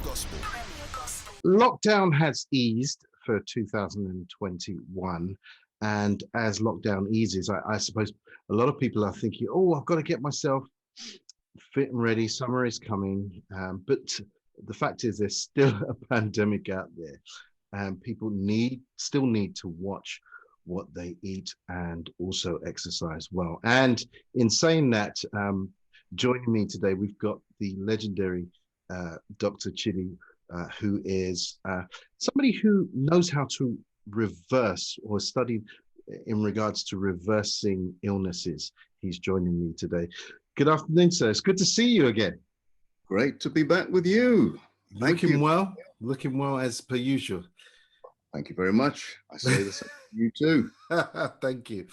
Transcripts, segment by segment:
Gospel. Lockdown has eased for 2021. And as lockdown eases, I suppose a lot of people are thinking, oh, I've got to get myself fit and ready. Summer is coming. But the fact is, there's still a pandemic out there. And people still need to watch what they eat and also exercise well. And in saying that, joining me today, we've got the legendary Dr. Chidi, who is somebody who knows how to reverse or study in regards to reversing illnesses. He's joining me today. Good afternoon, sir. It's good to see you again. Great to be back with you. Thank you. Looking well as per usual. Thank you very much. I say the same to you too. Thank you.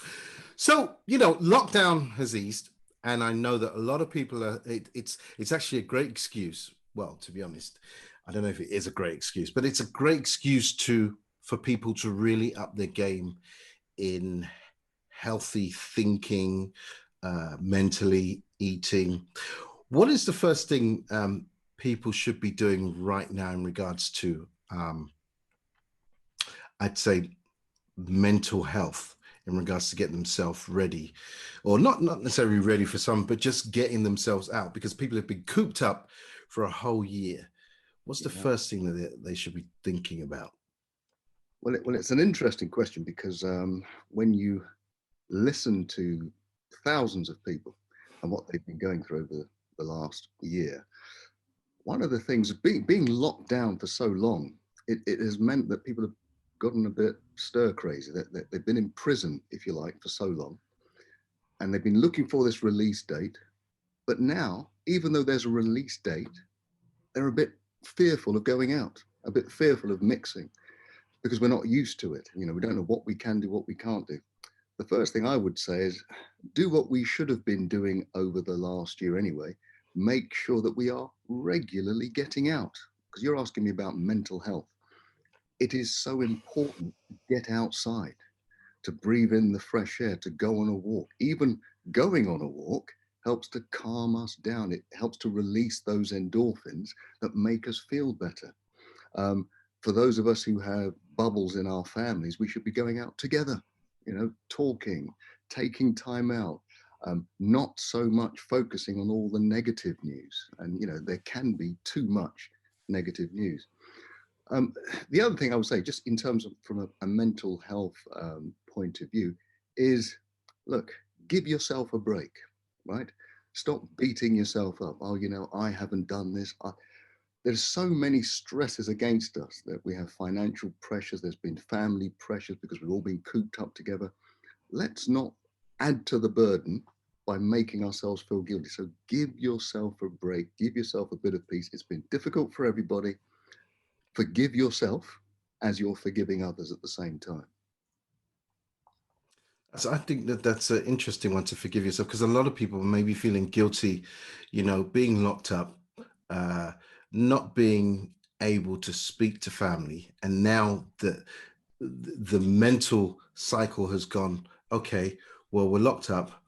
So, lockdown has eased, and I know that a lot of people it's actually a great excuse. Well, to be honest, I don't know if it is a great excuse, but it's a great excuse for people to really up their game in healthy thinking, mentally eating. What is the first thing people should be doing right now in regards to, I'd say, mental health, in regards to getting themselves ready, or not necessarily ready for some, but just getting themselves out, because people have been cooped up for a whole year? What's the first thing that they should be thinking about? Well, it's an interesting question because when you listen to thousands of people and what they've been going through over the last year, one of the things, being locked down for so long, it has meant that people have gotten a bit stir crazy, that they've been in prison, if you like, for so long, and they've been looking for this release date. But now, even though there's a release date, they're a bit fearful of going out, a bit fearful of mixing, because we're not used to it. We don't know what we can do, what we can't do. The first thing I would say is do what we should have been doing over the last year anyway. Make sure that we are regularly getting out, because you're asking me about mental health. It is so important to get outside, to breathe in the fresh air, to go on a walk. Even going on a walk helps to calm us down. It helps to release those endorphins that make us feel better. For those of us who have bubbles in our families, we should be going out together, talking, taking time out, not so much focusing on all the negative news. And, there can be too much negative news. The other thing I would say, just in terms of from a mental health point of view, is look, give yourself a break, right? Stop beating yourself up. Oh, I haven't done this. There's so many stresses against us, that we have financial pressures. There's been family pressures because we've all been cooped up together. Let's not add to the burden by making ourselves feel guilty. So give yourself a break, give yourself a bit of peace. It's been difficult for everybody. Forgive yourself as you're forgiving others at the same time. So I think that's an interesting one, to forgive yourself, because a lot of people may be feeling guilty, being locked up, not being able to speak to family. And now the mental cycle has gone, okay, well, we're locked up.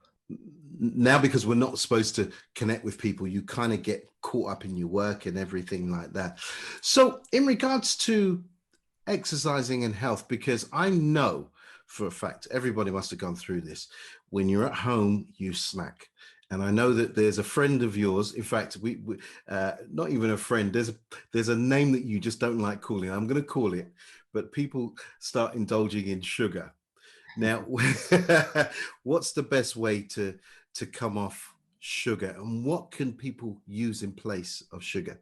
Now, because we're not supposed to connect with people, you kind of get caught up in your work and everything like that. So in regards to exercising and health, because I know for a fact, everybody must have gone through this. When you're at home, you snack. And I know that there's a friend of yours. In fact, we not even a friend. There's a name that you just don't like calling. I'm going to call it, but people start indulging in sugar. Now, what's the best way to come off sugar, and what can people use in place of sugar?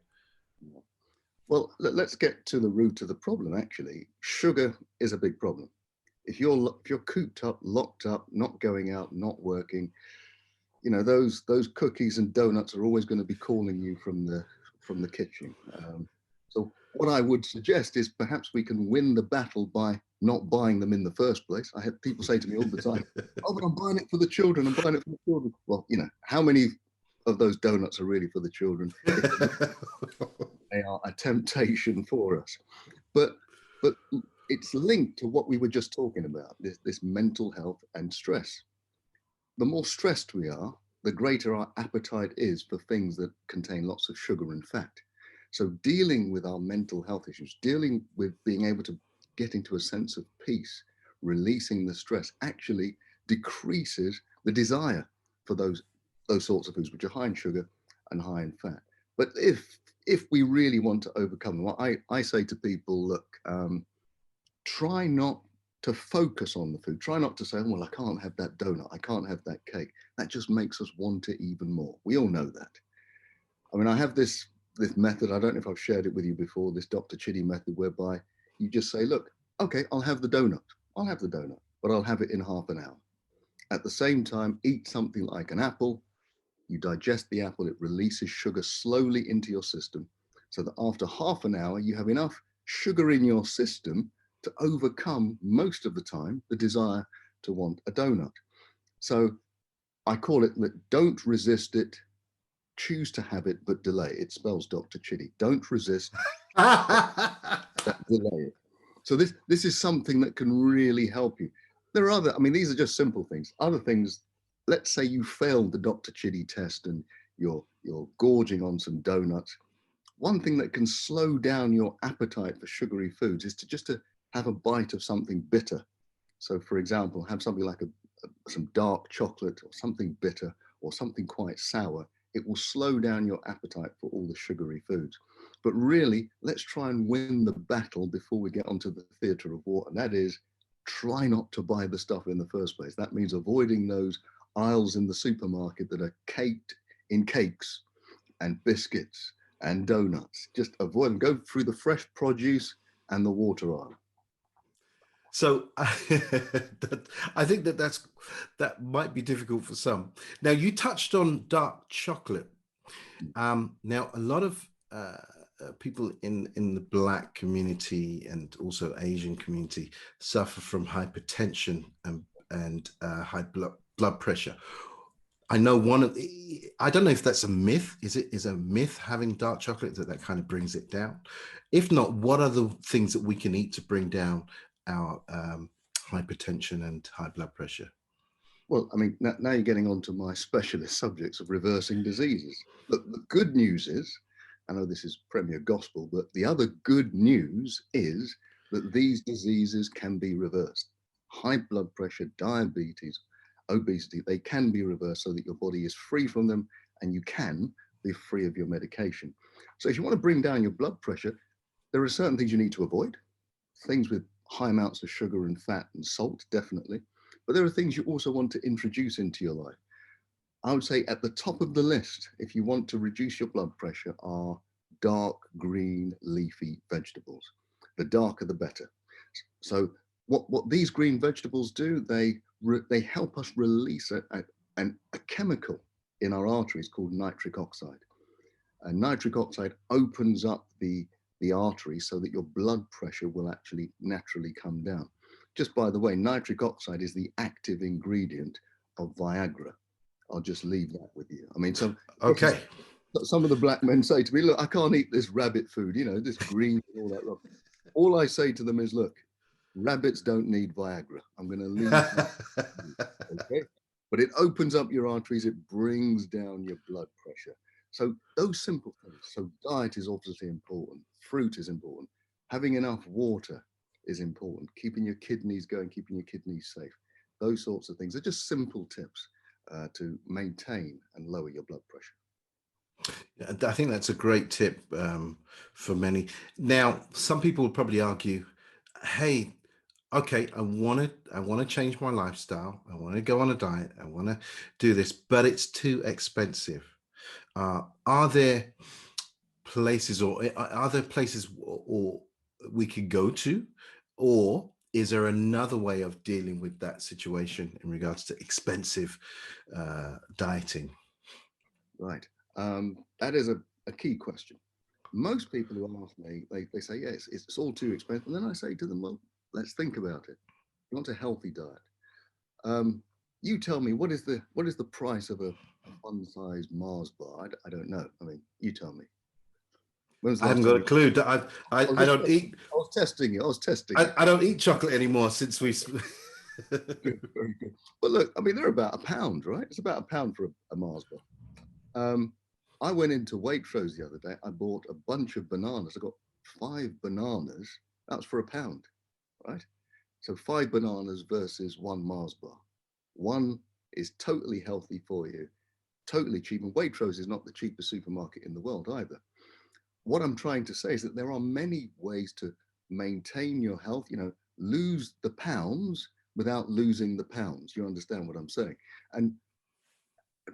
Well, let's get to the root of the problem. Actually, sugar is a big problem. If you're cooped up, locked up, not going out, not working, those cookies and donuts are always going to be calling you from the kitchen. So what I would suggest is perhaps we can win the battle by not buying them in the first place. I have people say to me all the time, "Oh, but I'm buying it for the children. I'm buying it for the children." Well, how many of those donuts are really for the children? They are a temptation for us, but it's linked to what we were just talking about, this mental health and stress. The more stressed we are, the greater our appetite is for things that contain lots of sugar and fat. So dealing with our mental health issues, dealing with being able to get into a sense of peace, releasing the stress, actually decreases the desire for those sorts of foods, which are high in sugar and high in fat. But if we really want to overcome them, I say to people, look, try not to focus on the food. Try not to say, well, I can't have that donut, I can't have that cake. That just makes us want it even more. We all know that. I mean, I have this method, I don't know if I've shared it with you before, this Dr. Chidi method, whereby you just say, look, okay, I'll have the donut. I'll have the donut, but I'll have it in half an hour. At the same time, eat something like an apple. You digest the apple, it releases sugar slowly into your system, so that after half an hour, you have enough sugar in your system to overcome most of the time the desire to want a donut. So I call it that don't resist it, choose to have it, but delay. It spells Dr. Chidi. Don't resist, delay it. So this is something that can really help you. There are other, I mean, these are just simple things. Other things, let's say you failed the Dr. Chidi test and you're gorging on some donuts. One thing that can slow down your appetite for sugary foods is to have a bite of something bitter. So for example, have something like some dark chocolate or something bitter or something quite sour. It will slow down your appetite for all the sugary foods. But really, let's try and win the battle before we get onto the theatre of war. And that is, try not to buy the stuff in the first place. That means avoiding those aisles in the supermarket that are caked in cakes and biscuits and donuts. Just avoid them. Go through the fresh produce and the water aisle. So I think that might be difficult for some. Now, you touched on dark chocolate. Now, a lot of people in the Black community and also Asian community suffer from hypertension and high blood pressure. I know I don't know if that's a myth. Is a myth having dark chocolate that kind of brings it down? If not, what are the things that we can eat to bring down our hypertension and high blood pressure? Well, I mean, now you're getting onto my specialist subjects of reversing diseases. Look, the good news is, I know this is premier gospel, but the other good news is that these diseases can be reversed. High blood pressure, diabetes, obesity, they can be reversed so that your body is free from them and you can be free of your medication. So if you want to bring down your blood pressure, there are certain things you need to avoid. Things with high amounts of sugar and fat and salt, definitely. But there are things you also want to introduce into your life. I would say at the top of the list, if you want to reduce your blood pressure, are dark green leafy vegetables. The darker, the better. So what these green vegetables do, they help us release a chemical in our arteries called nitric oxide. And nitric oxide opens up the artery so that your blood pressure will actually naturally come down. Just by the way, nitric oxide is the active ingredient of Viagra. I'll just leave that with you. I mean, Okay. some of the black men say to me, look, I can't eat this rabbit food, this green and all that rubbish. All I say to them is, look, rabbits don't need Viagra. I'm going to leave that, okay? But it opens up your arteries, it brings down your blood pressure. So those simple things. So diet is obviously important. Fruit is important. Having enough water is important. Keeping your kidneys going, keeping your kidneys safe. Those sorts of things are just simple tips to maintain and lower your blood pressure. I think that's a great tip for many. Now, some people would probably argue, "Hey, okay, I want to change my lifestyle. I want to go on a diet. I want to do this, but it's too expensive." Are there places, or are there places, or we could go to, or is there another way of dealing with that situation in regards to expensive dieting? Right. That is a key question. Most people who ask me, they say, yes, it's all too expensive. And then I say to them, well, let's think about it. You want a healthy diet. You tell me, what is the price of a fun-sized Mars bar? I don't know. I mean, you tell me. When was the I last haven't time got a you... clue. I I was, don't eat. I was testing you. I was testing you. I don't eat chocolate anymore since we. Good, very good. But look, I mean, they're about £1, right? It's about £1 for a Mars bar. I went into Waitrose the other day. I bought a bunch of bananas. I got 5 bananas. That was for £1, right? So 5 bananas versus 1 Mars bar. One is totally healthy for you, totally cheap. And Waitrose is not the cheapest supermarket in the world either. What I'm trying to say is that there are many ways to maintain your health, lose the pounds without losing the pounds. You understand what I'm saying? And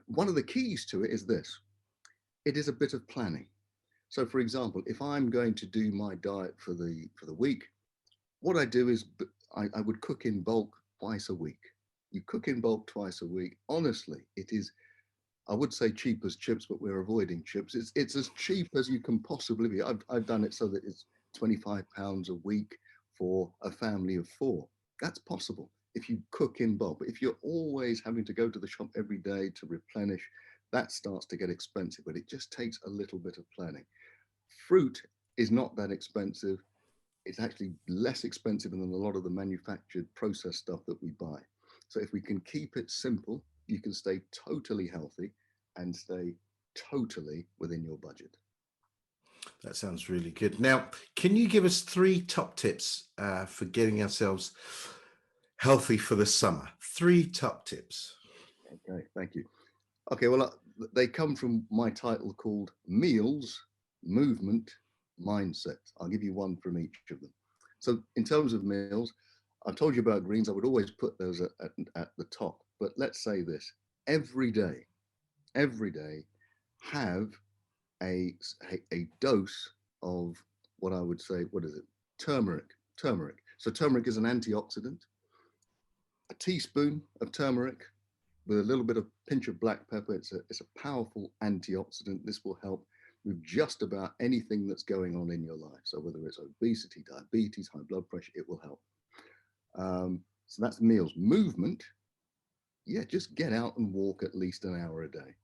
one of the keys to it is this: it is a bit of planning. So for example, if I'm going to do my diet for the week, what I do is I would cook in bulk twice a week. You cook in bulk twice a week. Honestly, it is, I would say cheap as chips, but we're avoiding chips. It's as cheap as you can possibly be. I've done it so that it's £25 a week for a family of 4. That's possible if you cook in bulk. But if you're always having to go to the shop every day to replenish, that starts to get expensive. But it just takes a little bit of planning. Fruit is not that expensive. It's actually less expensive than a lot of the manufactured processed stuff that we buy. So if we can keep it simple, you can stay totally healthy and stay totally within your budget. That sounds really good. Now, can you give us 3 top tips for getting ourselves healthy for the summer? 3 top tips. Okay, thank you. Okay, well, they come from my title called Meals, Movement, Mindset. I'll give you one from each of them. So in terms of meals, I've told you about greens. I would always put those at the top. But let's say this: every day, have a dose of what I would say, what is it? Turmeric. So turmeric is an antioxidant. A teaspoon of turmeric with a little bit of pinch of black pepper. It's a powerful antioxidant. This will help with just about anything that's going on in your life. So whether it's obesity, diabetes, high blood pressure, it will help. So that's meals. Movement, yeah, just get out and walk at least an hour a day.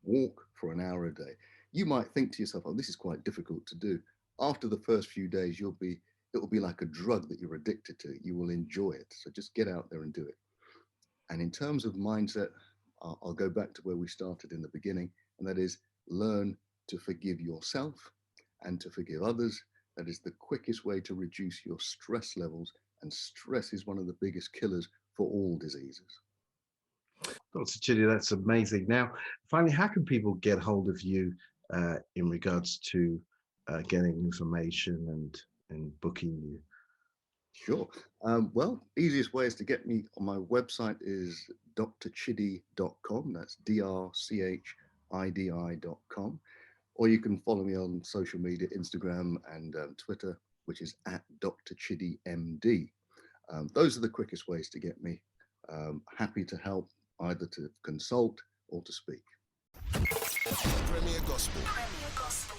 Walk for an hour a day. You might think to yourself, oh, this is quite difficult to do. After the first few days, it will be like a drug that you're addicted to. You will enjoy it. So just get out there and do it. And in terms of mindset, I'll go back to where we started in the beginning, and that is learn to forgive yourself and to forgive others. That is the quickest way to reduce your stress levels, and stress is one of the biggest killers for all diseases. Dr. Chidi, that's amazing. Now, finally, how can people get hold of you in regards to getting information and booking you? Sure. Well, easiest way is to get me on my website is drchidi.com. That's drchidi.com. Or you can follow me on social media, Instagram and Twitter, which is at Dr Chidi MD. Those are the quickest ways to get me. Happy to help, either to consult or to speak. Premier Gospel.